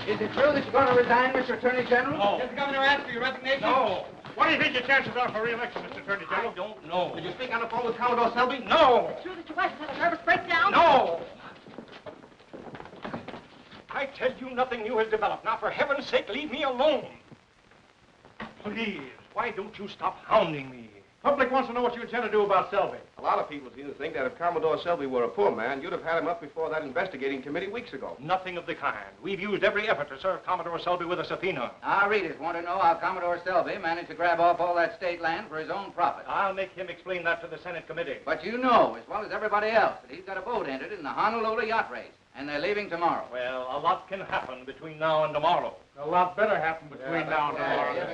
Is it true that you're going to resign, Mr. Attorney General? No. Did the governor ask for your resignation? No. What do you think your chances are for re-election, Mr. Attorney General? I don't know. Did you speak on the phone with Commodore Selby? No. Is it true that your wife has had a nervous breakdown? No. I tell you, nothing new has developed. Now, for heaven's sake, leave me alone. Please, why don't you stop hounding me? Public wants to know what you intend to do about Selby. A lot of people seem to think that if Commodore Selby were a poor man, you'd have had him up before that investigating committee weeks ago. Nothing of the kind. We've used every effort to serve Commodore Selby with a subpoena. Our readers want to know how Commodore Selby managed to grab off all that state land for his own profit. I'll make him explain that to the Senate committee. But you know, as well as everybody else, that he's got a boat entered in the Honolulu yacht race, and they're leaving tomorrow. Well, a lot can happen between now and tomorrow. A lot better happen between now and tomorrow.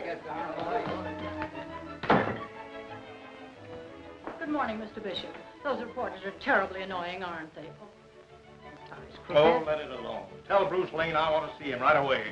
Good morning, Mr. Bishop. Those reporters are terribly annoying, aren't they? Oh, let it alone. Tell Bruce Lane I want to see him right away.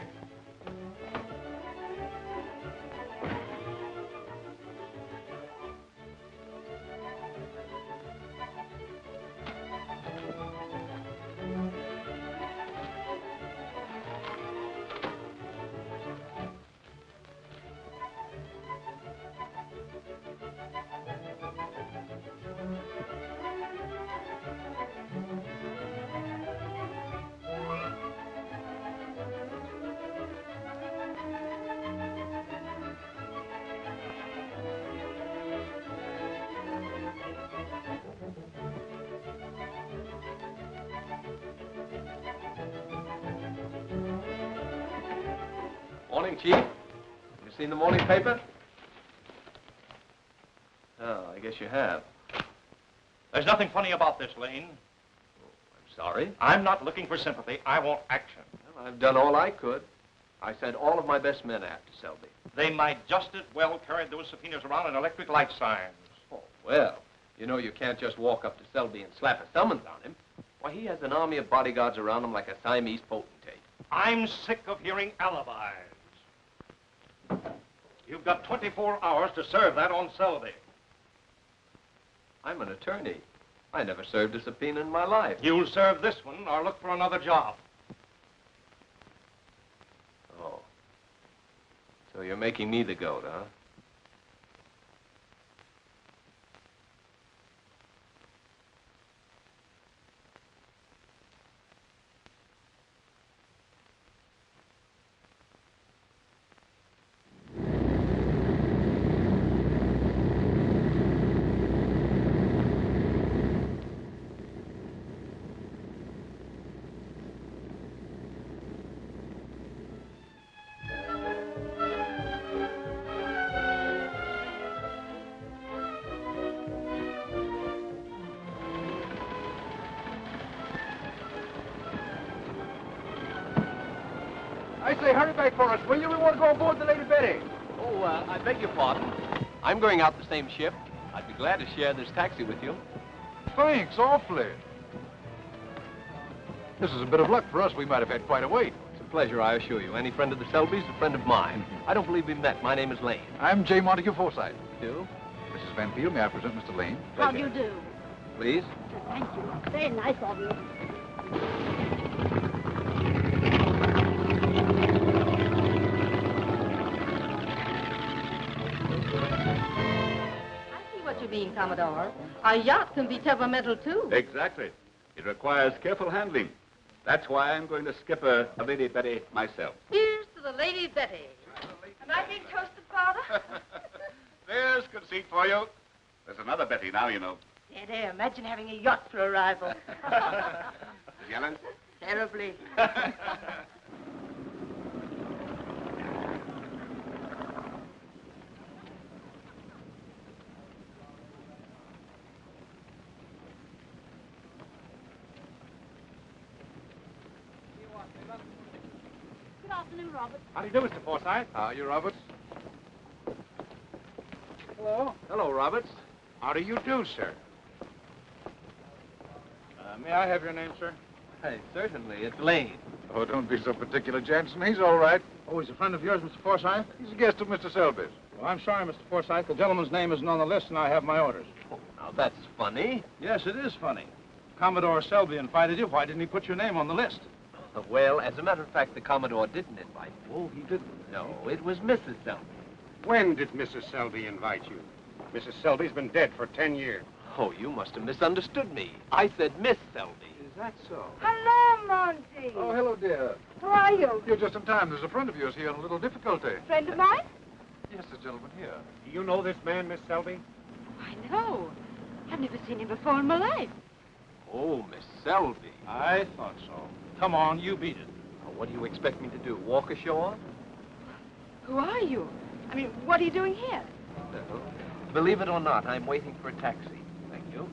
Morning, Chief. You seen the morning paper? Oh, I guess you have. There's nothing funny about this, Lane. I'm sorry. I'm not looking for sympathy. I want action. Well, I've done all I could. I sent all of my best men after Selby. They might just as well carry those subpoenas around in electric light signs. Oh, well, you know you can't just walk up to Selby and slap a summons on him. Why, he has an army of bodyguards around him like a Siamese potentate. I'm sick of hearing alibis. You've got 24 hours to serve that on Selby. I'm an attorney. I never served a subpoena in my life. You'll serve this one or look for another job. Oh. So you're making me the goat, huh? I say, hurry back for us, will you? We want to go aboard the Lady Betty. Oh, I beg your pardon. I'm going out the same ship. I'd be glad to share this taxi with you. Thanks, awfully. This is a bit of luck for us. We might have had quite a wait. It's a pleasure, I assure you. Any friend of the Selbys, a friend of mine. I don't believe we met. My name is Lane. I'm J. Montague Forsythe. You? Mrs. Van Peel, may I present Mr. Lane? How do you do? Please? Thank you. Very nice of you. What you mean, Commodore? A yacht can be temperamental, too. Exactly. It requires careful handling. That's why I'm going to skipper the Lady Betty myself. Here's to the Lady Betty. Am I being toasted, Father? There's good seat for you. There's another Betty now, you know. There, imagine having a yacht for a rival. Jealous? Terribly. Good afternoon, Robert. How do you do, Mr. Forsythe? How are you, Roberts? Hello. Hello, Roberts. How do you do, sir? May I have your name, sir? Hey, certainly. It's Lane. Oh, don't be so particular, Jensen. He's all right. Oh, he's a friend of yours, Mr. Forsythe? He's a guest of Mr. Selby's. Well, I'm sorry, Mr. Forsythe. The gentleman's name isn't on the list, and I have my orders. Oh, now, that's funny. Yes, it is funny. Commodore Selby invited you. Why didn't he put your name on the list? Well, as a matter of fact, the Commodore didn't invite me. Oh, he didn't. No, it was Mrs. Selby. When did Mrs. Selby invite you? Mrs. Selby's been dead for 10 years. Oh, you must have misunderstood me. I said Miss Selby. Is that so? Hello, Monty. Oh, hello, dear. How are you? You're just in time. There's a friend of yours here in a little difficulty. Friend of mine? Yes, this gentleman here. Do you know this man, Miss Selby? I know. I've never seen him before in my life. Oh, Miss Selby. I thought so. Come on, you beat it. Now, what do you expect me to do, walk ashore? Who are you? I mean, what are you doing here? No. Believe it or not, I'm waiting for a taxi. Thank you.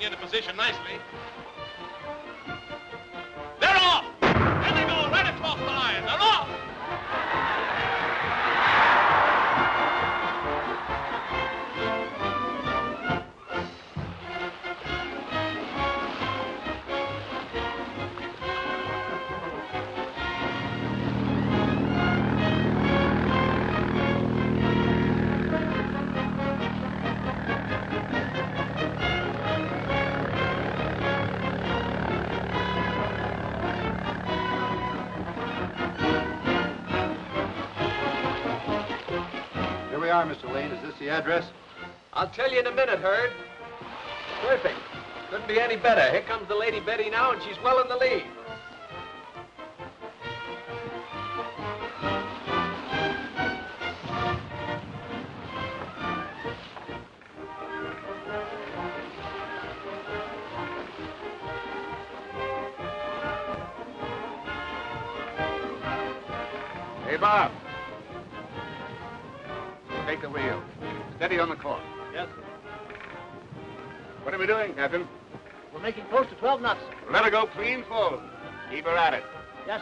Into position nicely. They're off! There they go, right across the line. They're off! Mr. Lane, is this the address? I'll tell you in a minute, Herd. Perfect. Couldn't be any better. Here comes the Lady Betty now, and she's well in the lead. Hey, Bob. Take the wheel. Steady on the course. Yes, sir. What are we doing, Captain? We're making close to 12 knots, sir. Let her go clean full. Keep her at it. Yes,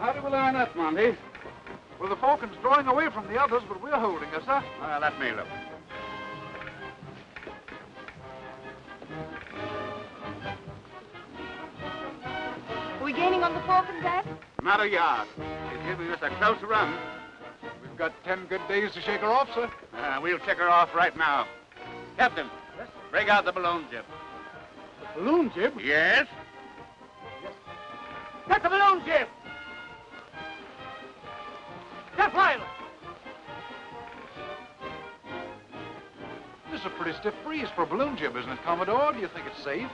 How do we learn that, Monty? Well, the Falcon's drawing away from the others, but we're holding her, sir. Well, let me look. Are we gaining on the Falcon, Dad? Not a yard. She's giving us a close run. We've got 10 good days to shake her off, sir. We'll check her off right now. Captain, break out the balloon jib. The balloon jib? Yes? Get the balloon jib! Get flying! This is a pretty stiff breeze for a balloon jib, isn't it, Commodore? Do you think it's safe?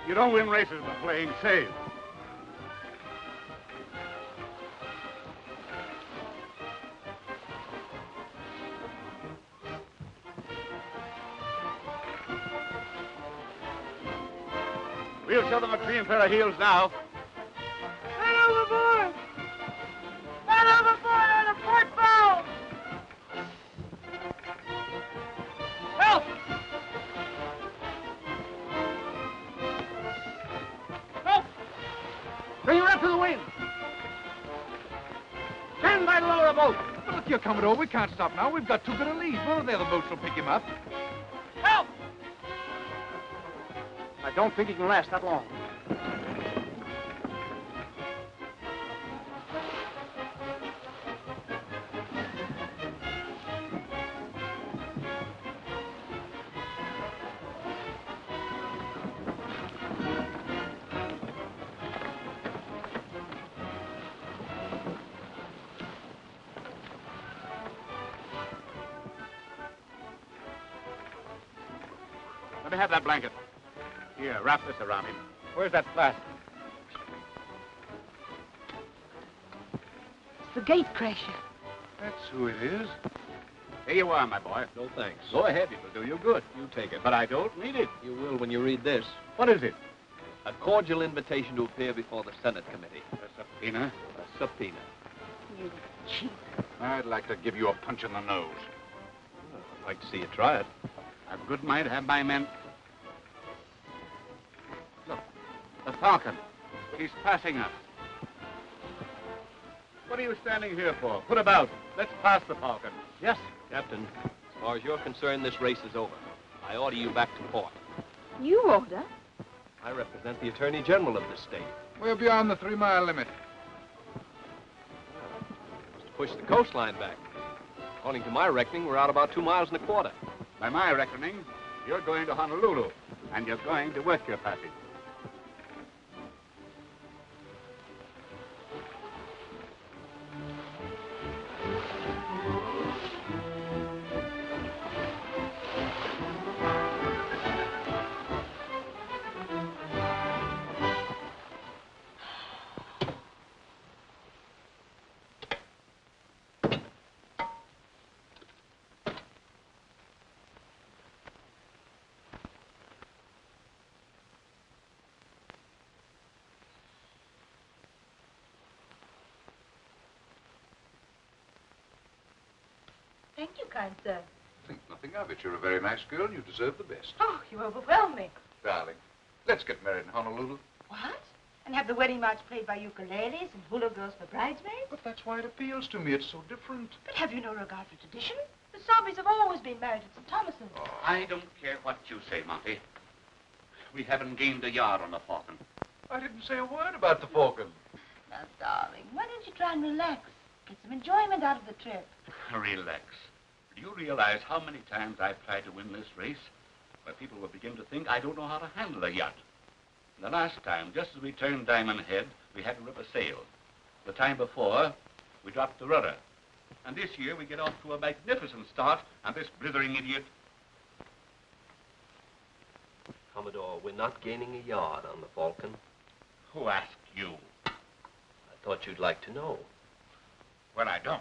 You don't win races by playing safe. We'll show them a clean pair of heels now. Man overboard! Man overboard on the port bow! Help! Help! Bring her up to the wind! Stand by to lower a boat! But look here, Commodore, we can't stop now. We've got too good a lead. One of the other boats will pick him up. Help! I don't think he can last that long. Let me have that blanket. Here, wrap this around him. Where's that flask? It's the gate crasher. That's who it is. Here you are, my boy. No thanks. Go ahead, it'll do you good. You take it, but I don't need it. You will when you read this. What is it? A cordial invitation to appear before the Senate Committee. A subpoena? A subpoena. You cheat. I'd like to give you a punch in the nose. Well, I'd like to see you try it. I've a good mind to have my men... Look, the Falcon. He's passing us. What are you standing here for? Put about. Let's pass the Falcon. Yes. Captain, as far as you're concerned, this race is over. I order you back to port. You order? I represent the Attorney General of this state. We're beyond the 3-mile limit. To push the coastline back. According to my reckoning, we're out about 2 miles and a quarter. By my reckoning, you're going to Honolulu, and you're going to work your passage. Thank you, kind sir. Think nothing of it. You're a very nice girl, and you deserve the best. Oh, you overwhelm me. Darling, let's get married in Honolulu. What? And have the wedding march played by ukuleles and hula girls for bridesmaids? But that's why it appeals to me. It's so different. But have you no regard for tradition? The Selbys have always been married at St. Thomas's. Oh. I don't care what you say, Monty. We haven't gained a yard on the Falcon. I didn't say a word about the Falcon. Now, darling, why don't you try and relax? Get some enjoyment out of the trip. Relax. Do you realize how many times I've tried to win this race, where people will begin to think I don't know how to handle a yacht? The last time, just as we turned Diamond Head, we had to rip a sail. The time before, we dropped the rudder. And this year, we get off to a magnificent start, and this blithering idiot... Commodore, we're not gaining a yard on the Falcon. Who asked you? I thought you'd like to know. Well, I don't.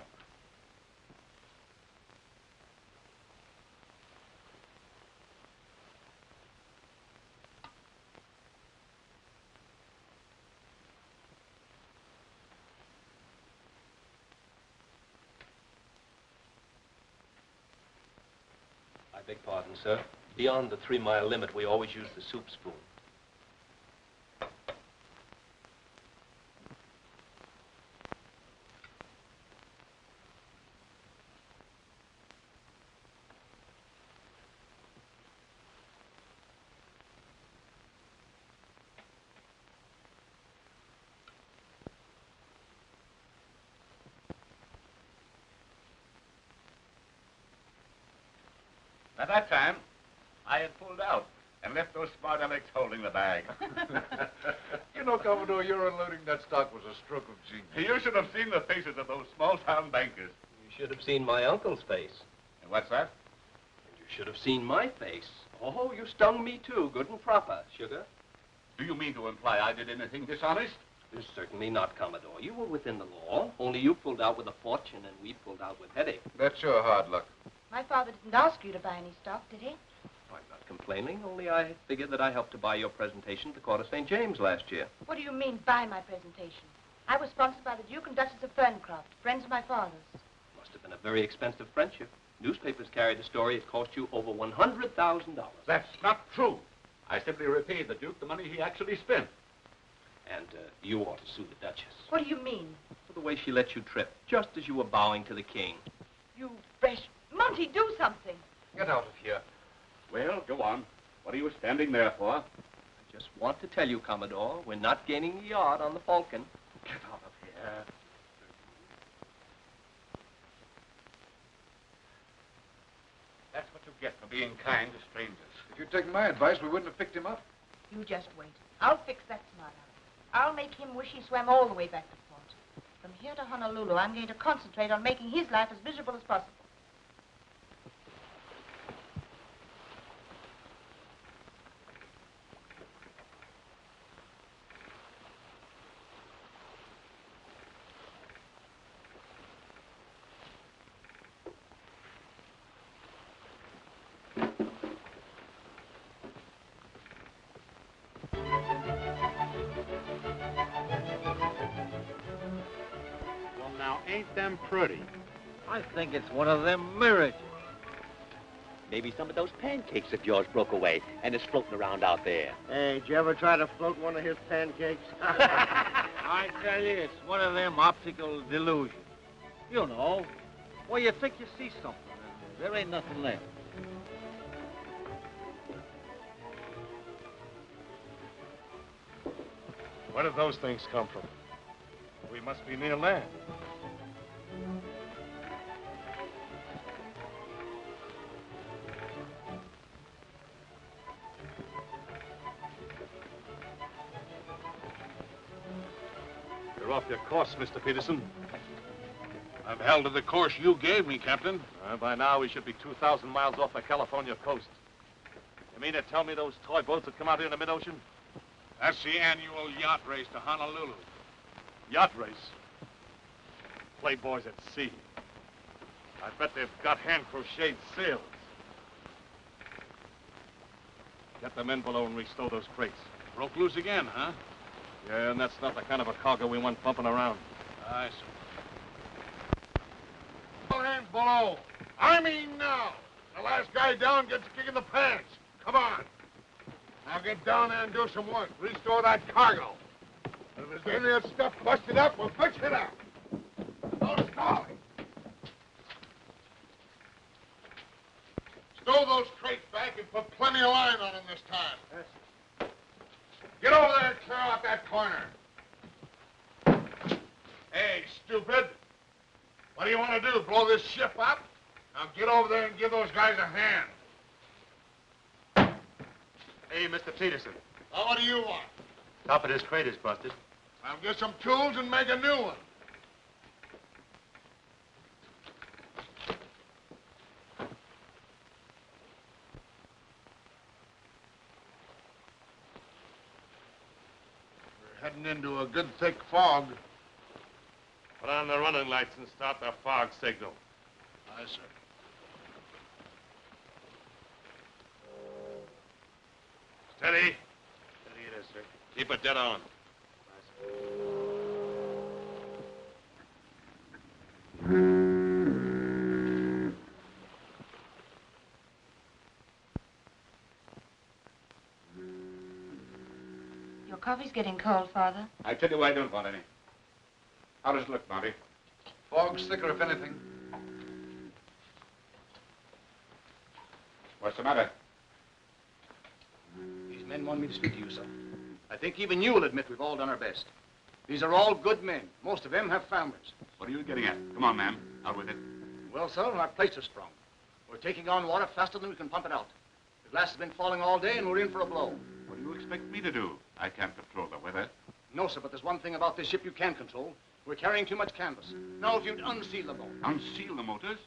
I beg pardon, sir. Beyond the 3-mile limit, we always use the soup spoon. At that time, I had pulled out and left those smart Alex holding the bag. You know, Commodore, your unloading that stock was a stroke of genius. You should have seen the faces of those small-town bankers. You should have seen my uncle's face. And what's that? And you should have seen my face. Oh, you stung me too, good and proper, sugar. Do you mean to imply I did anything dishonest? Certainly not, Commodore. You were within the law, only you pulled out with a fortune and we pulled out with headache. That's your hard luck. My father didn't ask you to buy any stock, did he? I'm not complaining, only I figured that I helped to buy your presentation at the Court of St. James last year. What do you mean, buy my presentation? I was sponsored by the Duke and Duchess of Ferncroft, friends of my father's. Must have been a very expensive friendship. Newspapers carried the story. It cost you over $100,000. That's not true. I simply repaid the Duke the money he actually spent. And you ought to sue the Duchess. What do you mean? For the way she let you trip, just as you were bowing to the king. You fresh... Monty, do something. Get out of here. Well, go on. What are you standing there for? I just want to tell you, Commodore, we're not gaining a yard on the Falcon. Get out of here. That's what you get for being kind to strangers. If you'd taken my advice, we wouldn't have picked him up. You just wait. I'll fix that smart Alex. I'll make him wish he swam all the way back to port. From here to Honolulu, I'm going to concentrate on making his life as miserable as possible. Ain't them pretty? I think it's one of them miracles. Maybe some of those pancakes of yours broke away and is floating around out there. Hey, did you ever try to float one of his pancakes? I tell you, it's one of them optical delusions. You know, well, you think you see something, and there ain't nothing there. Where did those things come from? We must be near land. You're off your course, Mr. Peterson. I've held to the course you gave me, Captain. By now, we should be 2,000 miles off the California coast. You mean to tell me those toy boats that come out here in the mid-ocean? That's the annual yacht race to Honolulu. Yacht race? Playboys at sea. I bet they've got hand-crocheted sails. Get the men below and restow those crates. Broke loose again, huh? Yeah, and that's not the kind of a cargo we want bumping around. I see. All hands below. I mean now. The last guy down gets a kick in the pants. Come on. Now get down there and do some work. Restore that cargo. If there's any of that stuff busted up, we'll fix it up. No stalling. Stow those crates back and put plenty of line on them this time. Yes. Get over there and clear out that corner. Hey, stupid. What do you want to do, blow this ship up? Now get over there and give those guys a hand. Hey, Mr. Peterson. Now, what do you want? Top of this crate is busted. I'll get some tools and make a new one. We're heading into a good thick fog. Put on the running lights and start the fog signal. Aye, sir. Steady. Steady it is, sir. Keep it dead on. Your coffee's getting cold, Father. I tell you, I don't want any. How does it look, Monty? Fog's thicker, if anything. What's the matter? These men want me to speak to you, sir. I think even you'll admit we've all done our best. These are all good men. Most of them have families. What are you getting at? Come on, man. Out with it. Well, sir, our plates are sprung. We're taking on water faster than we can pump it out. The glass has been falling all day, and we're in for a blow. What do you expect me to do? I can't control the weather. No, sir, but there's one thing about this ship you can control. We're carrying too much canvas. Now, if you'd unseal the boat. Unseal the motors?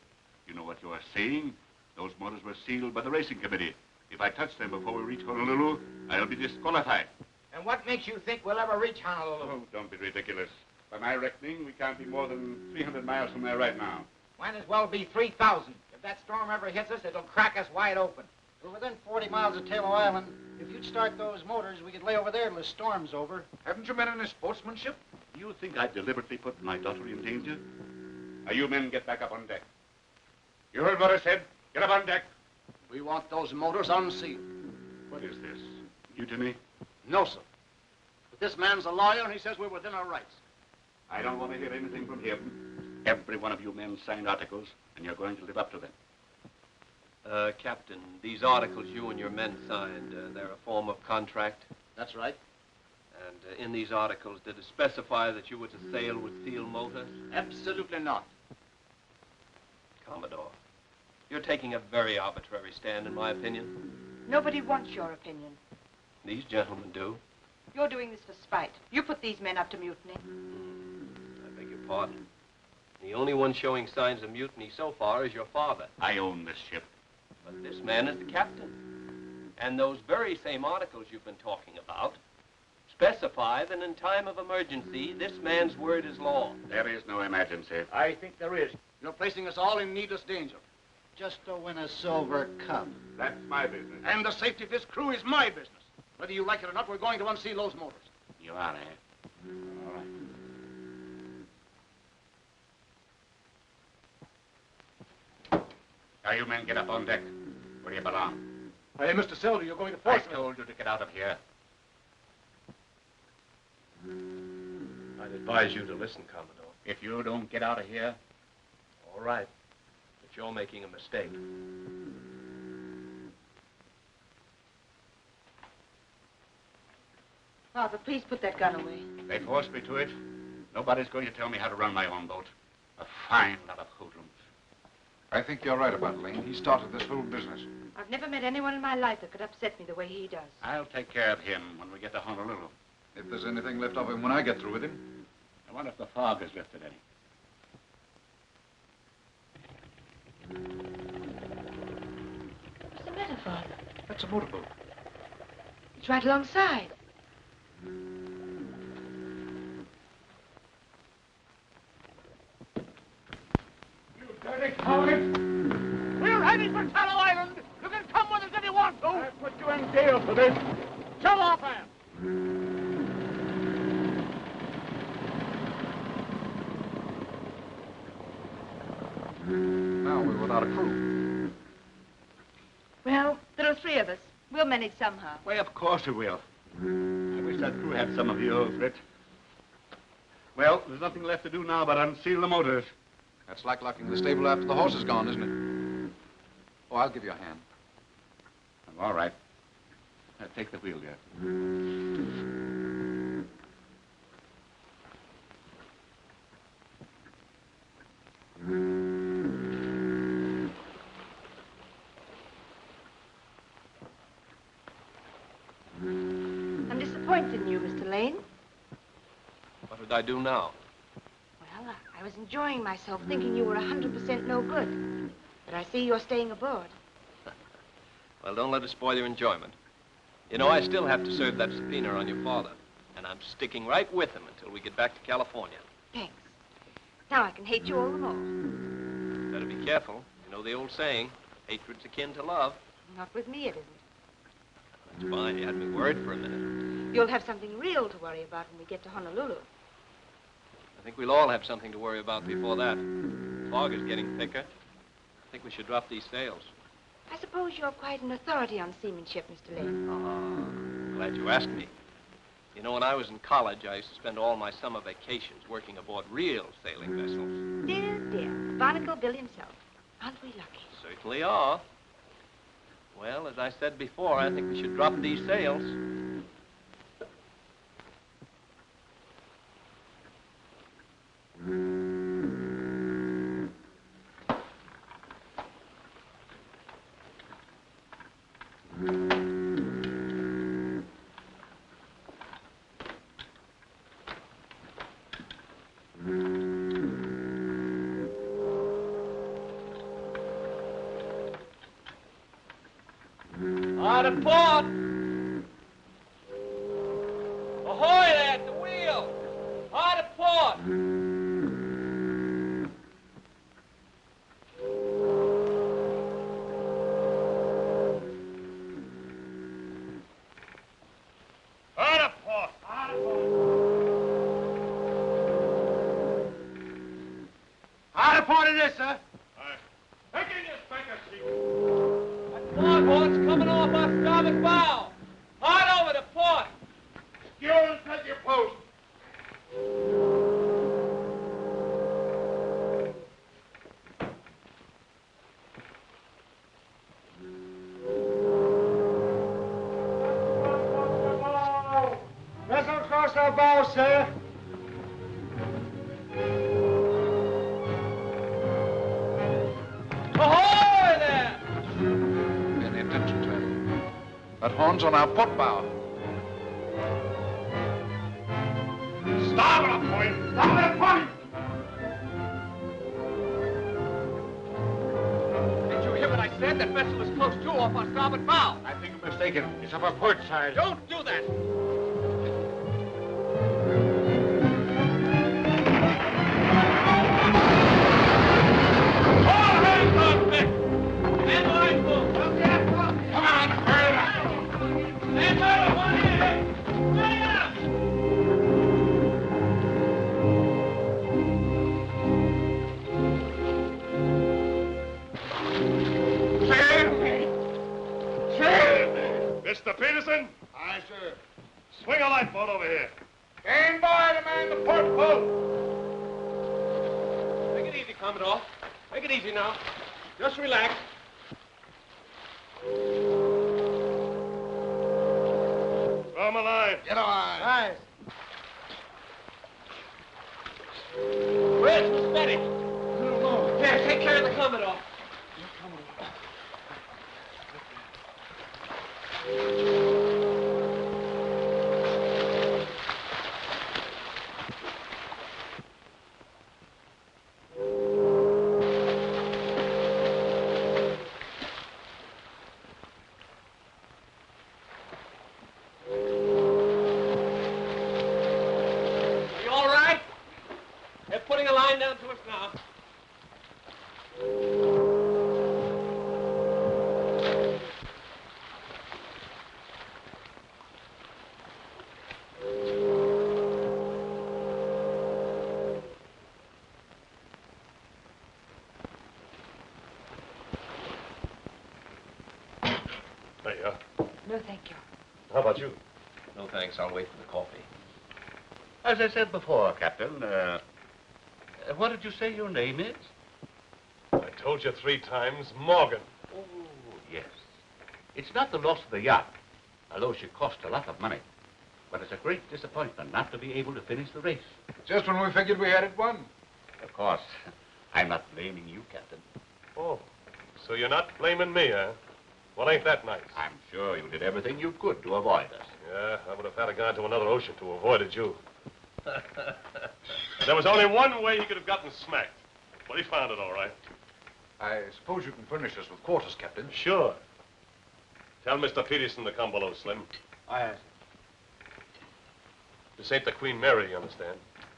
You know what you are saying? Those motors were sealed by the racing committee. If I touch them before we reach Honolulu, I'll be disqualified. And what makes you think we'll ever reach Honolulu? Oh, don't be ridiculous. By my reckoning, we can't be more than 300 miles from there right now. Might as well be 3,000. If that storm ever hits us, it'll crack us wide open. We're within 40 miles of Table Island. If you'd start those motors, we could lay over there till the storm's over. Haven't you men any sportsmanship? You think I deliberately put my daughter in danger? Now, you men get back up on deck. You heard what I said? Get up on deck. We want those motors unsealed. What is this? Mutiny? No, sir. But this man's a lawyer, and he says we're within our rights. I don't want to hear anything from him. Every one of you men signed articles, and you're going to live up to them. Captain, these articles you and your men signed, they're a form of contract? That's right. And in these articles, did it specify that you were to sail with sealed motors? Absolutely not. Commodore, you're taking a very arbitrary stand, in my opinion. Nobody wants your opinion. These gentlemen do. You're doing this for spite. You put these men up to mutiny. I beg your pardon. The only one showing signs of mutiny so far is your father. I own this ship. But this man is the captain. And those very same articles you've been talking about specify that in time of emergency, this man's word is law. There is no emergency. I think there is. You're placing us all in needless danger. Just to win a silver cup. That's my business. And the safety of this crew is my business. Whether you like it or not, we're going to unseal those motors. You are, eh? All right. Now, you men get up on deck. Where do you belong? Hey, Mr. Selby, you're going to I Forsythe. told you to get out of here. I'd advise you to listen, Commodore. If you don't get out of here, All right. But you're making a mistake. Father, please put that gun away. they forced me to it. Nobody's going to tell me how to run my own boat. A fine lot of hoodlums. I think you're right about Lane. He started this whole business. I've never met anyone in my life that could upset me the way he does. I'll take care of him when we get to Honolulu. If there's anything left of him when I get through with him. I wonder if the fog has lifted any. What's the matter, Father? That's a motorboat. It's right alongside. Dirty coward! We're heading for Tallow Island. You can come with us if you want to. I put you in jail for this. Show off, man. Now we're without a crew. Well, there are 3 of us. We'll manage somehow. Why, of course we will. I wish that crew had some of you, Flint. Well, there's nothing left to do now but unseal the motors. That's like locking the stable after the horse is gone, isn't it? Oh, I'll give you a hand. All right. Now, take the wheel, Garrett. I'm disappointed in you, Mr. Lane. What did I do now? Well, I was enjoying myself thinking you were 100% no good. But I see you're staying aboard. Well, don't let it spoil your enjoyment. You know, I still have to serve that subpoena on your father. And I'm sticking right with him until we get back to California. Thanks. Now I can hate you all the more. Better be careful. You know the old saying, hatred's akin to love. Not with me, it isn't. That's fine. You had me worried for a minute. You'll have something real to worry about when we get to Honolulu. I think we'll all have something to worry about before that. The fog is getting thicker. I think we should drop these sails. I suppose you're quite an authority on seamanship, Mr. Lane. Glad you asked me. You know, when I was in college, I used to spend all my summer vacations working aboard real sailing vessels. Dear, dear. Barnacle Bill himself. Aren't we lucky? Certainly are. Well, as I said before, I think we should drop these sails. Hard at port! Ahoy there at the wheel! Hard at port! Hard at port! Hard at port! Hard port it is, sir. Take in your spanker seat. That foghorn's coming off our starboard bow. Hard over to port. You and take your post. Vessel cross our bow, sir. Ahoy there! Pay attention to him. That horn's on our port bow. Starboard point! Starboard point! Did you hear what I said? That vessel is close to off our starboard bow. I think you're mistaken. It's up our port side. Don't do that. All hands on deck. Stand by, folks. Come on, hurry up. Stand by, one here. Hurry up. Sail! Mr. Peterson? Aye, sir. Swing a lifeboat over here. Stand by to man the port boat. Take it easy, Commodore. Take it easy now. Just relax. Throw him a line. Get a line. Aye. Where's the steady? Here, take care of the Commodore. You all right? They're putting a line down to us now. There you are. No, thank you. How about you? No thanks, I'll wait for the coffee. As I said before, Captain, what did you say your name is? I told you 3 times, Morgan. Oh, yes. It's not the loss of the yacht, although she cost a lot of money. But it's a great disappointment not to be able to finish the race. Just when we figured we had it won. Of course, I'm not blaming you, Captain. Oh, so you're not blaming me, huh? Well, ain't that nice? I'm sure you did everything you could to avoid us. Yeah, I would have had to go to another ocean to avoid you. There was only one way he could have gotten smacked. But he found it all right. I suppose you can furnish us with quarters, Captain. Sure. Tell Mr. Peterson to come below, Slim. Aye. This ain't the Queen Mary, you understand?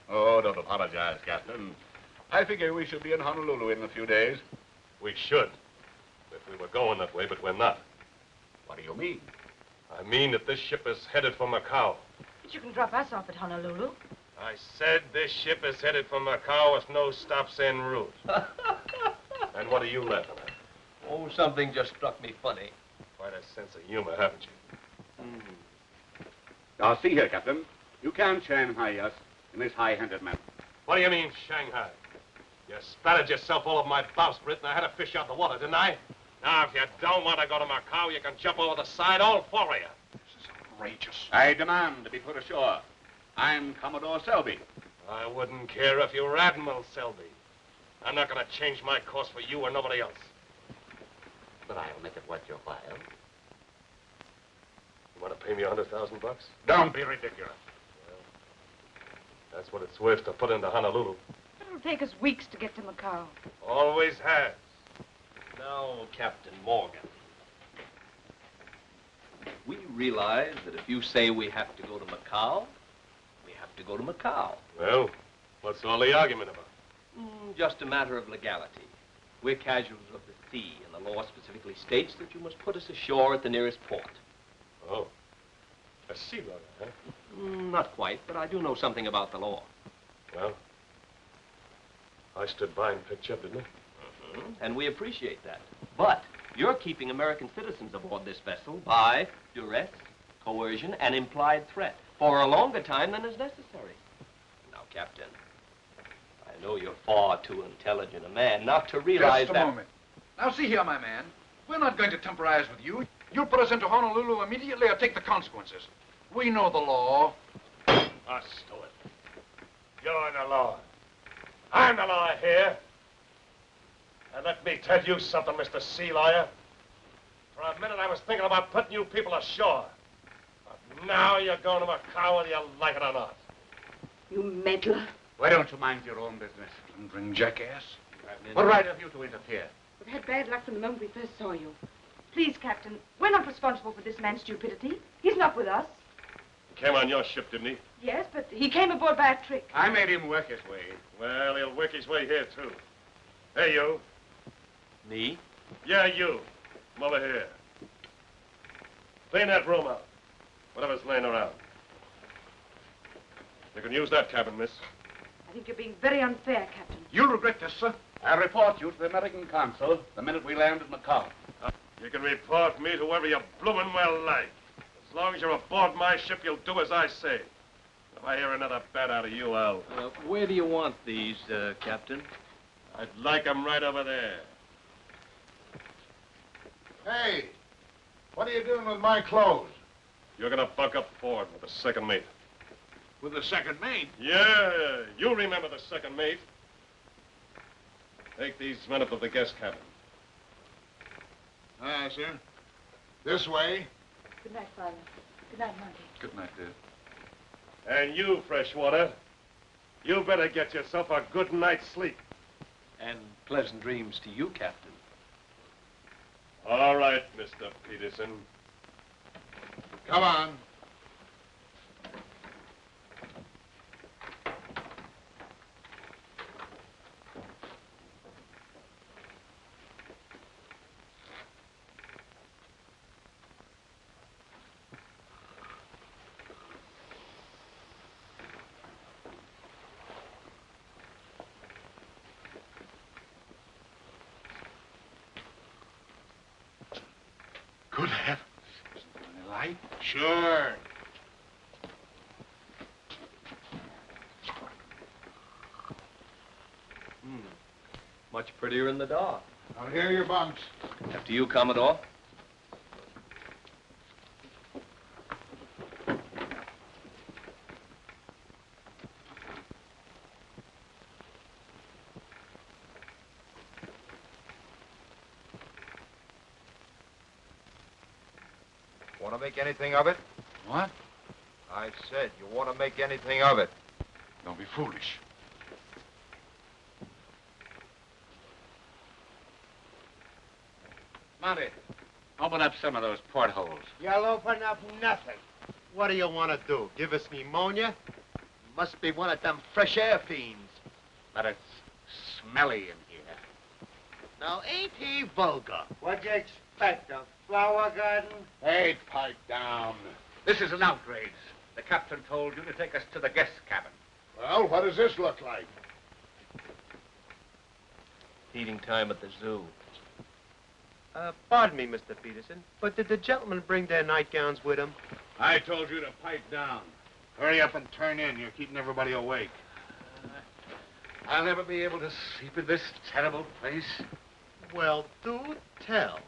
Oh, don't apologize, Captain. I figure we should be in Honolulu in a few days. We should. If we were going that way, but we're not. What do you mean? I mean that this ship is headed for Macau. But you can drop us off at Honolulu. I said this ship is headed for Macau with no stops en route. And what are you laughing at? Oh, something just struck me funny. Quite a sense of humor, haven't you? Now, see here, Captain. You can't Shanghai us in this high-handed manner. What do you mean, Shanghai? You spattered yourself all over my bowsprit, and I had to fish out the water, didn't I? Now, if you don't want to go to Macau, you can jump over the side, all 4 of you. This is outrageous. I demand to be put ashore. I'm Commodore Selby. I wouldn't care if you were Admiral Selby. I'm not going to change my course for you or nobody else. But I'll make it worth your while. You want to pay me $100,000? Don't be ridiculous. That's what it's worth to put into Honolulu. It'll take us weeks to get to Macau. Always has. Now, Captain Morgan, we realize that if you say we have to go to Macau, we have to go to Macau. Well, what's all the argument about? Just a matter of legality. We're casuals of the sea, and the law specifically states that you must put us ashore at the nearest port. Oh, a sea lawyer, huh? Not quite, but I do know something about the law. Well, I stood by and picked you up, didn't I? And we appreciate that. But you're keeping American citizens aboard this vessel by duress, coercion, and implied threat for a longer time than is necessary. Now, Captain, I know you're far too intelligent a man not to realize Just that... a moment. Now, see here, my man. We're not going to temporize with you. You'll put us into Honolulu immediately or take the consequences. We know the law. Us do it. You're the law. I'm the law here. And let me tell you something, Mr. Sea Lawyer. For a minute, I was thinking about putting you people ashore. But now you're going to Macau whether you like it or not. You meddler. Why don't you mind your own business? Thundering jackass. What right have you to interfere? We've had bad luck from the moment we first saw you. Please, Captain, we're not responsible for this man's stupidity. He's not with us. He came on your ship, didn't he? Yes, but he came aboard by a trick. I made him work his way. Well, he'll work his way here, too. Hey, you. Me? Yeah, you. Come over here. Clean that room out. Whatever's laying around. You can use that cabin, miss. I think you're being very unfair, Captain. You'll regret this, sir. I'll report you to the American consul the minute we land at Macau. You can report me to whoever you bloomin' well like. As long as you're aboard my ship, you'll do as I say. If I hear another bat out of you, I'll... Where do you want these, Captain? I'd like 'em right over there. Hey, what are you doing with my clothes? You're gonna bunk up forward with the second mate. With the second mate? Yeah, you'll remember the second mate. Take these men up to the guest cabin. Aye, sir. This way. Good night, Father. Good night, Monty. Good night, dear. And you, Freshwater, you better get yourself a good night's sleep. And pleasant dreams to you, Captain. All right, Mr. Peterson. Come on. Good heavens. Is there any light? Sure. Much prettier in the dark. Now, here are your bunks. After you, Commodore. Want to make anything of it? What? I said, you want to make anything of it? Don't be foolish. Monty, open up some of those portholes. You'll open up nothing. What do you want to do? Give us pneumonia? Must be one of them fresh air fiends. But it's smelly in here. Now, ain't he vulgar? What'd you expect, a flower garden? Hey, pipe down. This is an outrage. The captain told you to take us to the guest cabin. Well, what does this look like? Feeding time at the zoo. Pardon me, Mr. Peterson, but did the gentlemen bring their nightgowns with them? I told you to pipe down. Hurry up and turn in. You're keeping everybody awake. I'll never be able to sleep in this terrible place. Well, do tell.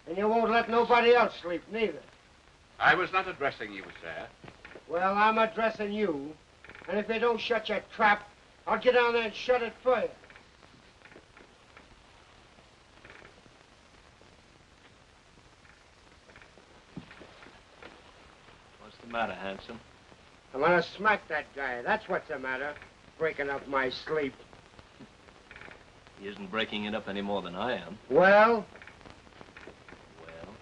And you won't let nobody else sleep, neither. I was not addressing you, sir. Well, I'm addressing you. And if you don't shut your trap, I'll get down there and shut it for you. What's the matter, handsome? I'm gonna smack that guy. That's what's the matter. Breaking up my sleep. He isn't breaking it up any more than I am. Well? Well?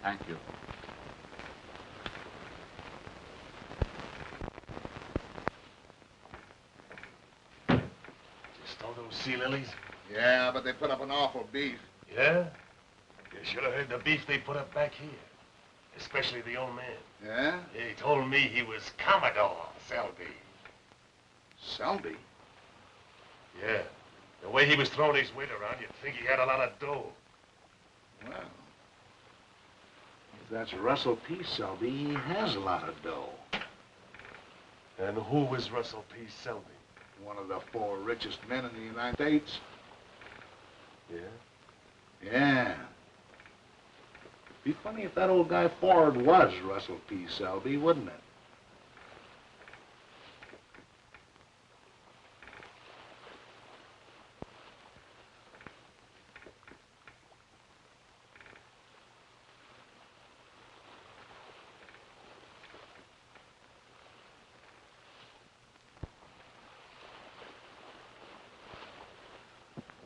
Thank you. Stole those sea lilies? Yeah, but they put up an awful beef. Yeah? You should have heard the beef they put up back here. Especially the old man. Yeah? He told me he was Commodore Selby. Selby? Yeah. The way he was throwing his weight around, you'd think he had a lot of dough. Well, if that's Russell P. Selby, he has a lot of dough. And who was Russell P. Selby? One of the 4 richest men in the United States. Yeah? Yeah. Be funny if that old guy Ford was Russell P. Selby, wouldn't it?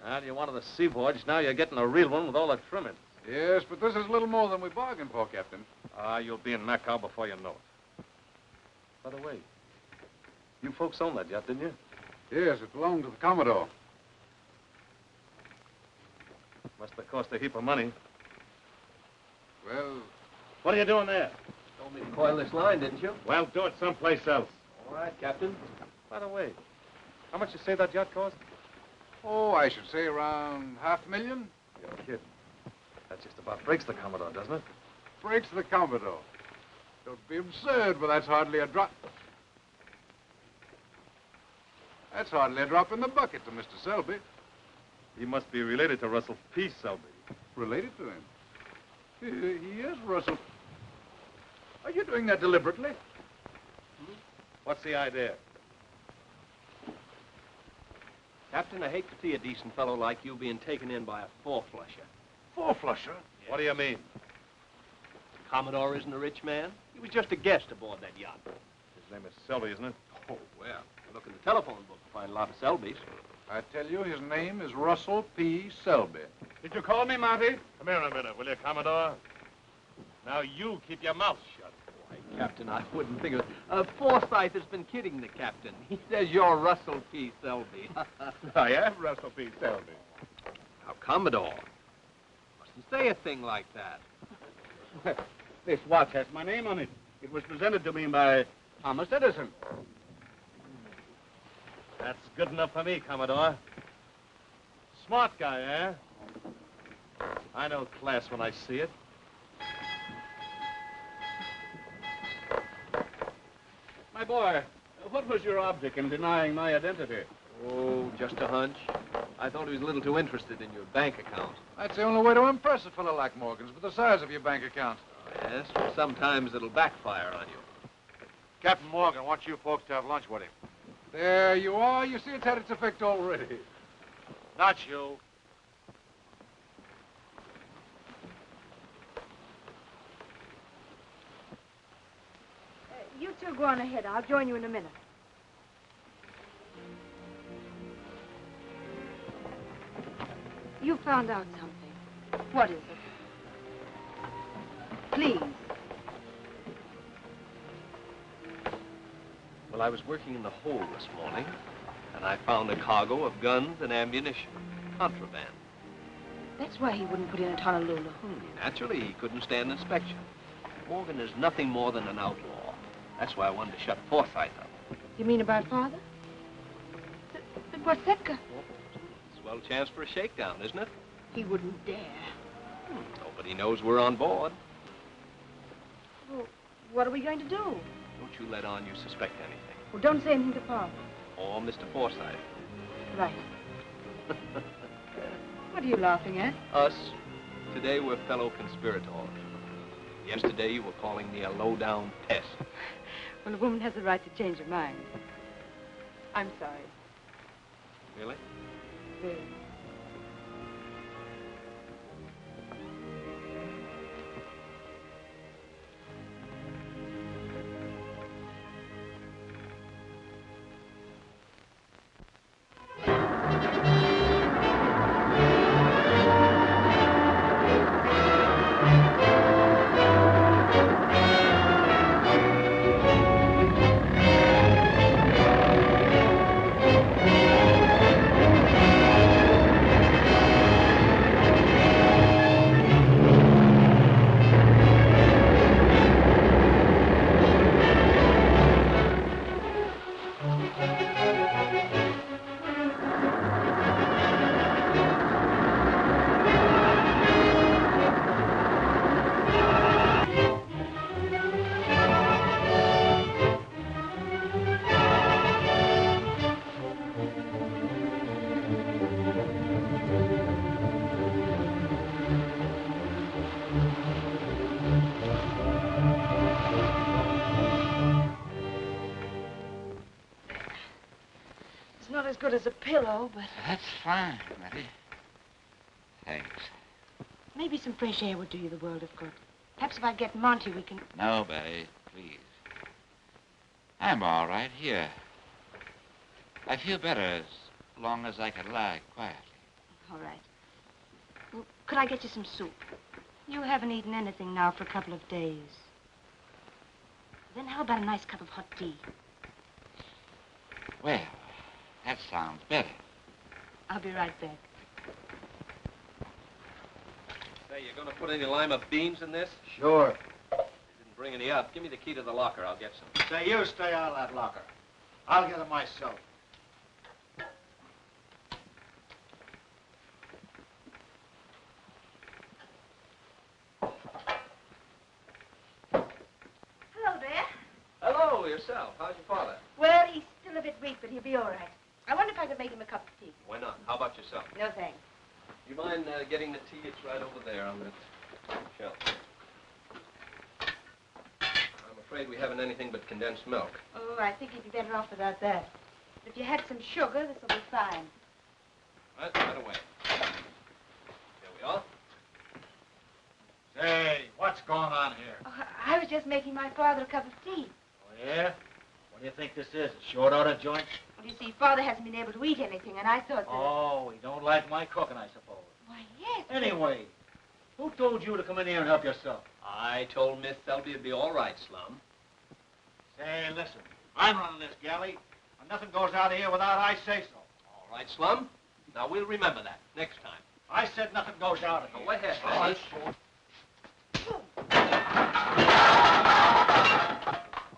Well, you wanted a sea voyage, now you're getting a real one with all the trimmings. Yes, but this is a little more than we bargained for, Captain. You'll be in Macau before you know it. By the way, you folks own that yacht, didn't you? Yes, it belonged to the Commodore. Must have cost a heap of money. Well, What are you doing there? don't told me to coil this line, didn't you? Well, do it someplace else. All right, Captain. By the way, how much you say that yacht cost? Oh, I should say around $500,000. You're kidding. That just about breaks the Commodore, doesn't it? Breaks the Commodore. Don't be absurd, but that's hardly a drop. That's hardly a drop in the bucket to Mr. Selby. He must be related to Russell P. Selby. Related to him? He is Russell. Are you doing that deliberately? What's the idea? Captain, I hate to see a decent fellow like you being taken in by a four-flusher. Four-flusher? What do you mean? Commodore isn't a rich man. He was just a guest aboard that yacht. His name is Selby, isn't it? Oh, well, look in the telephone book to find a lot of Selbys. I tell you, his name is Russell P. Selby. Did you call me, Marty? Come here a minute, will you, Commodore? Now you keep your mouth shut. Why, Captain, I wouldn't think of it. Forsythe has been kidding the captain. He says you're Russell P. Selby. I am Russell P. Selby. Now, Commodore, mustn't say a thing like that. This watch has my name on it. It was presented to me by Thomas Edison. That's good enough for me, Commodore. Smart guy, eh? I know class when I see it. My boy, what was your object in denying my identity? Oh, just a hunch. I thought he was a little too interested in your bank account. That's the only way to impress a fellow like Morgan's with the size of your bank account. Yes, but sometimes it'll backfire on you. Captain Morgan wants you folks to have lunch with him. There you are. You see, it's had its effect already. Not you. You two go on ahead. I'll join you in a minute. You found out something. What is it? Please. Well, I was working in the hold this morning, and I found a cargo of guns and ammunition. Contraband. That's why he wouldn't put in at Honolulu. Naturally, he couldn't stand inspection. Morgan is nothing more than an outlaw. That's why I wanted to shut Forsythe up. You mean about Father? But what's that got? It's a swell chance for a shakedown, isn't it? He wouldn't dare. Nobody knows we're on board. Well, what are we going to do? Don't you let on you suspect anything. Well, don't say anything to Father. Or Mr. Forsythe. Right. What are you laughing at? Us. Today we're fellow conspirators. Yesterday you were calling me a low-down pest. Well, a woman has the right to change her mind. I'm sorry. Really? Really. Good as a pillow, but... That's fine, Betty. Thanks. Maybe some fresh air would do you the world of good. Perhaps if I get Monty, we can... No, Betty, please. I'm all right here. I feel better as long as I can lie quietly. All right. Well, could I get you some soup? You haven't eaten anything now for a couple of days. Then how about a nice cup of hot tea? Well, that sounds better. I'll be right back. Say, you gonna put any lima beans in this? Sure. Didn't bring any up. Give me the key to the locker. I'll get some. Say, you stay out of that locker. I'll get it myself. Hello there. Hello, yourself. How's your father? Well, he's still a bit weak, but he'll be all right. I wonder if I could make him a cup of tea. Why not? How about yourself? No, thanks. You mind getting the tea? It's right over there on that shelf. I'm afraid we haven't anything but condensed milk. Oh, I think he'd be better off without that. If you had some sugar, this'll be fine. Right away. Here we are. Say, what's going on here? Oh, I was just making my father a cup of tea. Oh, yeah? What do you think this is, a short order joint? Well, you see, Father hasn't been able to eat anything, and I thought that... Oh, he don't like my cooking, I suppose. Why, yes. Anyway, who told you to come in here and help yourself? I told Miss Selby it'd be all right, Slum. Say, listen, I'm running this galley, and nothing goes out of here without I say so. All right, Slum. Now, we'll remember that next time. I said nothing goes out of here. Go ahead, All right.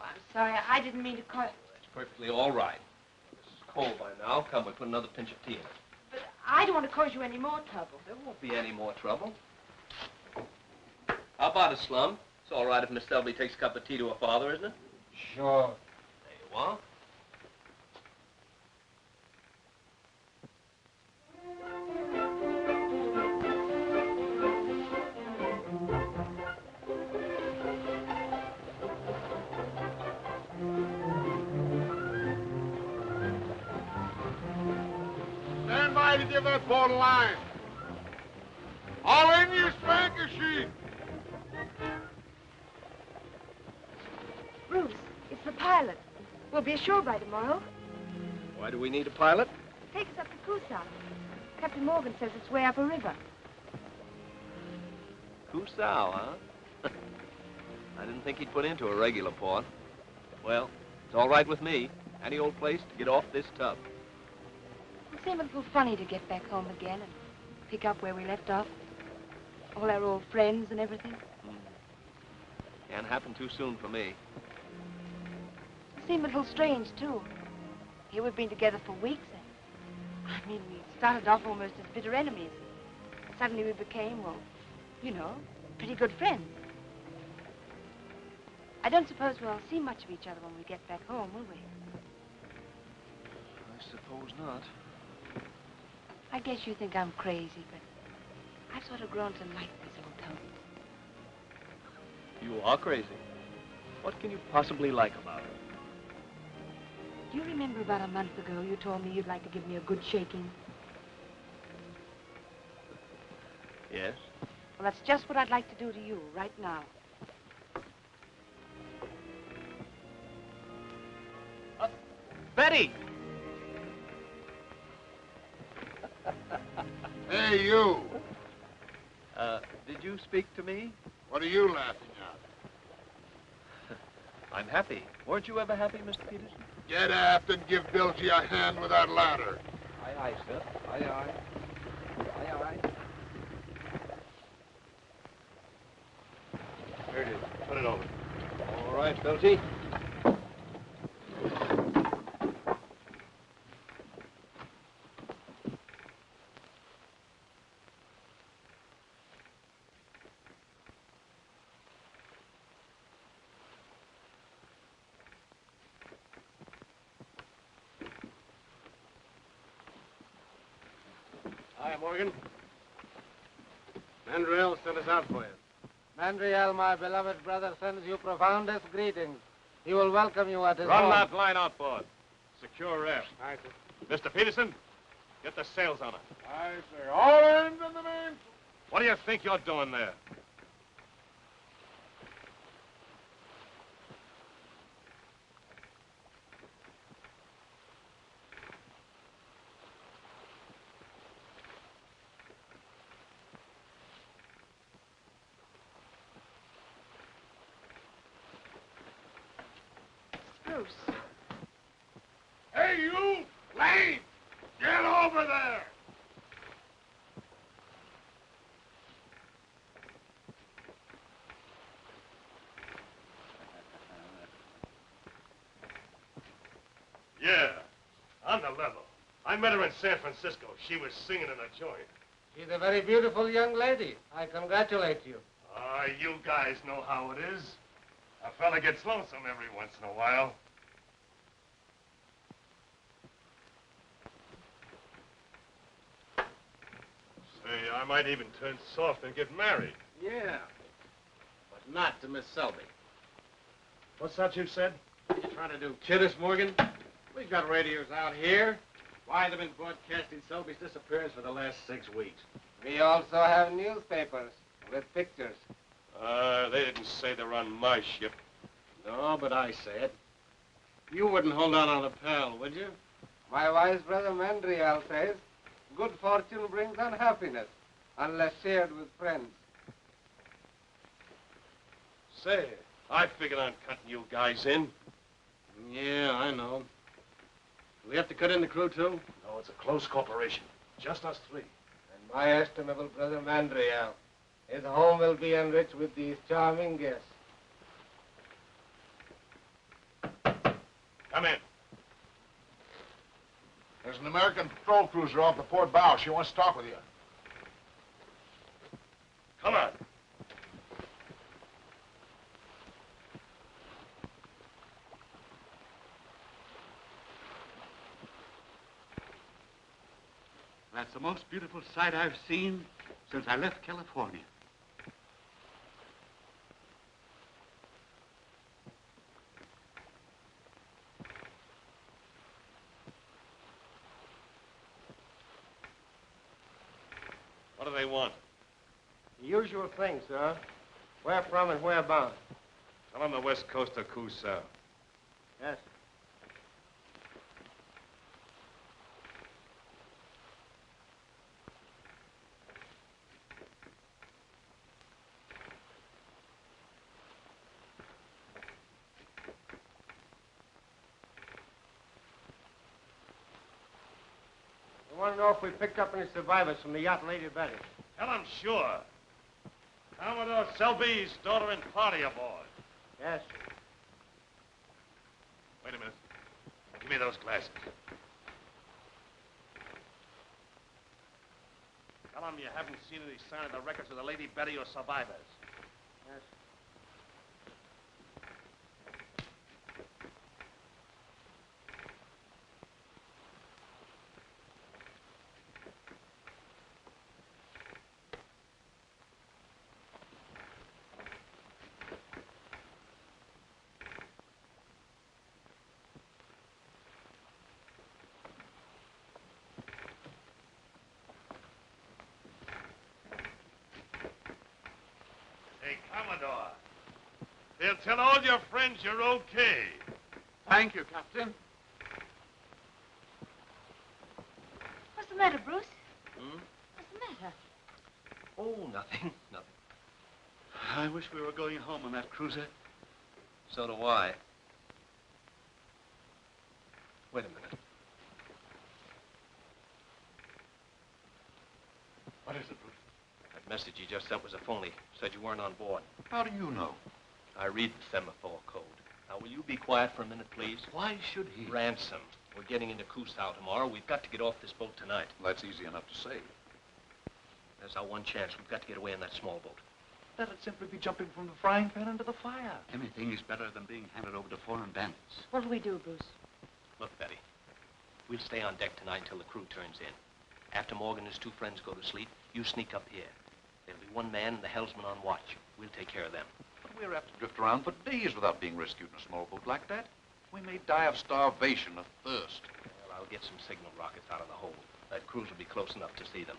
I'm sorry, I didn't mean to call... It's perfectly all right. This is cold by now. Come, we'll put another pinch of tea in it. But I don't want to cause you any more trouble. There won't be any more trouble. How about it, Slum? It's all right if Miss Selby takes a cup of tea to her father, isn't it? Sure. There you are. Stand by to give that boat a line. All in, you spanker sheet. Bruce, it's the pilot. We'll be ashore by tomorrow. Why do we need a pilot? Take us up to Coosaw. Captain Morgan says it's way up a river. Coosaw, huh? I didn't think he'd put into a regular port. Well, it's all right with me. Any old place to get off this tub. It'll seem a little funny to get back home again and pick up where we left off. All our old friends and everything. Can't happen too soon for me. It seemed a little strange, too. Here we've been together for weeks, and... I mean, we started off almost as bitter enemies. Suddenly we became, well, you know, pretty good friends. I don't suppose we'll see much of each other when we get back home, will we? I suppose not. I guess you think I'm crazy, but I've sort of grown to like this old town. You are crazy. What can you possibly like about her? Do you remember about a month ago you told me you'd like to give me a good shaking? Yes? Well, that's just what I'd like to do to you right now. Betty! Hey, you. Did you speak to me? What are you laughing at? I'm happy. Weren't you ever happy, Mr. Peterson? Get aft and give Bilgy a hand with that ladder. Aye, aye, sir. Aye, aye. Aye, aye. Here it is. Put it over. All right, Bilgy. Hi, Morgan. Mandriel sent us out for you. Mandriel, my beloved brother, sends you profoundest greetings. He will welcome you at his Run home. that line outboard. Secure rest. Aye, sir. Mr. Peterson, get the sails on it. I say, all hands on the main. What do you think you're doing there? Bruce. Hey, you! Lane! Get over there! Yeah, on the level. I met her in San Francisco. She was singing in a joint. She's a very beautiful young lady. I congratulate you. Ah, you guys know how it is. A fella gets lonesome every once in a while. Say, I might even turn soft and get married. Yeah, but not to Miss Selby. What's that you said? What you trying to do, kid us, Morgan? We got radios out here. Why, they've been broadcasting Selby's disappearance for the last 6 weeks. We also have newspapers with pictures. They didn't say they're on my ship. No, but I said. You wouldn't hold out on a pal, would you? My wise brother Mandriel says, good fortune brings unhappiness, unless shared with friends. Say, I figured on cutting you guys in. Yeah, I know. We have to cut in the crew, too? No, it's a close corporation. Just us three. And my estimable brother Mandriel. His home will be enriched with these charming guests. Come in. There's an American patrol cruiser off the port bow. She wants to talk with you. Come on. That's the most beautiful sight I've seen since I left California. What do they want? The usual thing, sir. Where from and where bound? Tell them the west coast of Cusao. Yes. I want to know if we picked up any survivors from the yacht Lady Betty. Tell them sure. Commodore Selby's daughter and party aboard. Yes. Wait a minute. Give me those glasses. Tell them you haven't seen any sign of the records of the Lady Betty or survivors. Yes. Hey, Commodore. They'll tell all your friends you're okay. Thank you, Captain. What's the matter, Bruce? Hmm? What's the matter? Oh, nothing. Nothing. I wish we were going home on that cruiser. So do I. Wait a minute. What is it, Bruce? That message you just sent was a phony. Said you weren't on board. How do you know? I read the semaphore code. Now, will you be quiet for a minute, please? Why should he? Ransom. We're getting into Cusao tomorrow. We've got to get off this boat tonight. Well, that's easy enough to say. There's our one chance. We've got to get away in that small boat. That'd simply be jumping from the frying pan into the fire. Anything is better than being handed over to foreign bandits. What'll we do, Bruce? Look, Betty, we'll stay on deck tonight until the crew turns in. After Morgan and his two friends go to sleep, you sneak up here. There'll be one man and the helmsman on watch. We'll take care of them. But we're apt to drift around for days without being rescued in a small boat like that. We may die of starvation or thirst. Well, I'll get some signal rockets out of the hold. That cruise will be close enough to see them.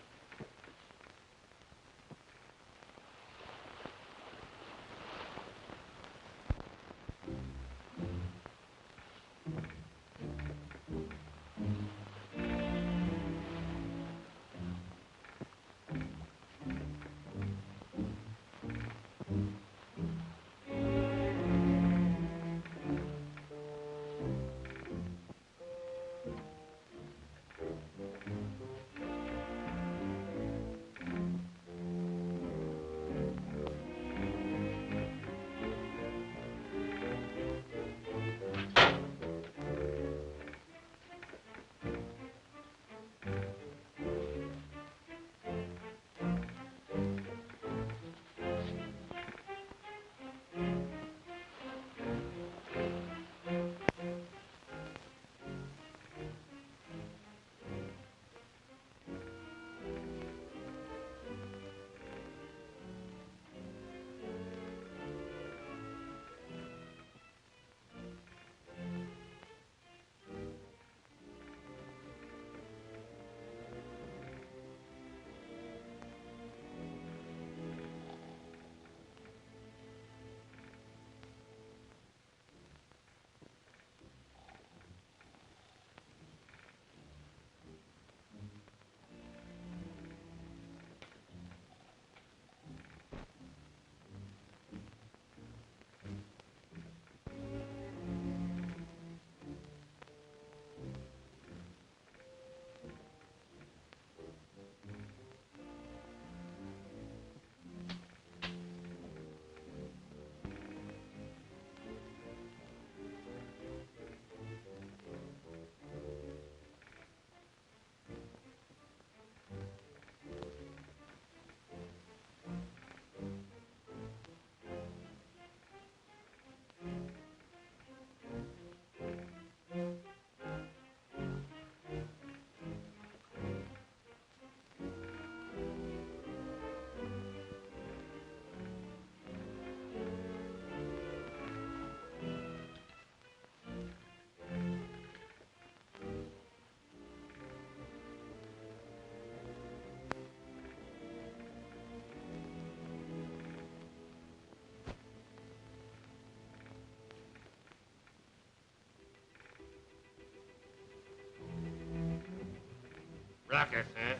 Rockets, huh?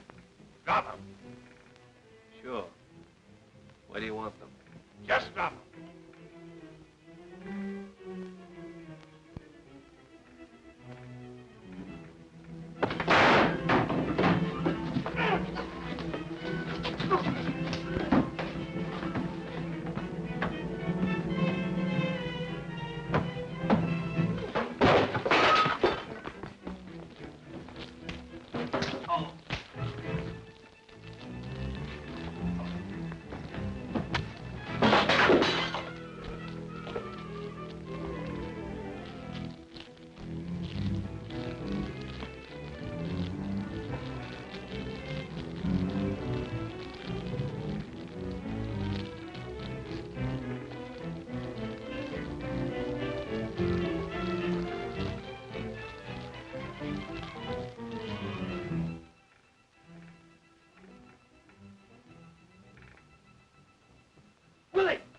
Drop them. Sure. Where do you want them? Just drop them.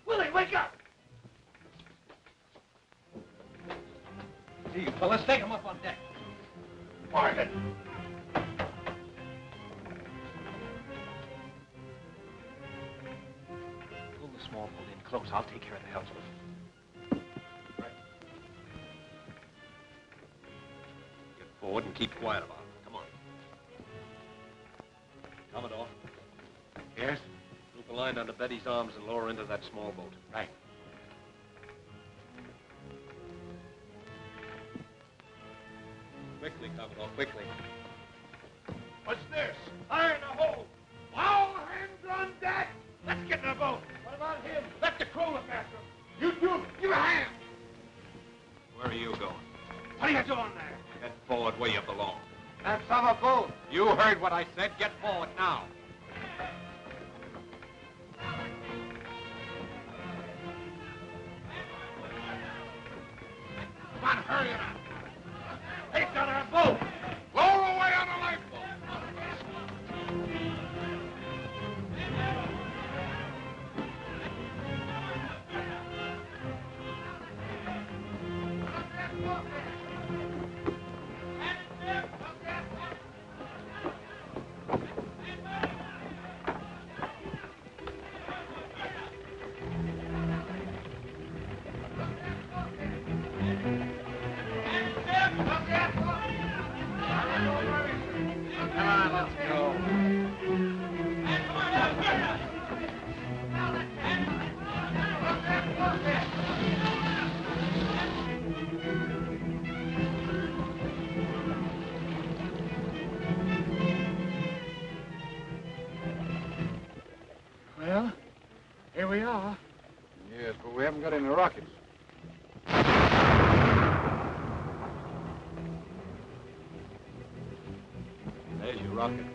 Willy, wake up! Here, you fellas, take him up on deck. Marvin! Pull the small boat in close. I'll take care of the helmsman. Get forward and keep quiet about it. Come on. Commodore. Yes? Loop a line under Betty's arms and lower into that small boat. Right. Quickly, Commodore, quickly. What's this? Fire in the hole. All hands on deck. Let's get in the boat. What about him? Let the crew look after him. You two, give a hand. Where are you going? What are you doing there? Get forward where you belong. That's our boat. You heard what I said. Get forward now. Come on, hurry it up. Take out our boat. Lower away on the lifeboat. Well, here we are. Yes, but we haven't got any rockets. There's your rocket.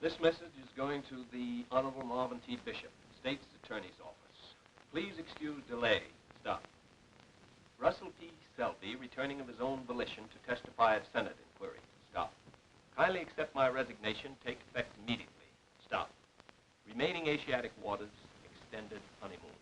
This message is going to the Honorable Marvin T. Bishop, State's Attorney's Office. Please excuse delay. Stop. Russell P. Selby, returning of his own volition to testify at Senate inquiry. Stop. Kindly accept my resignation. Take effect immediately. Stop. Remaining Asiatic waters, extended honeymoon.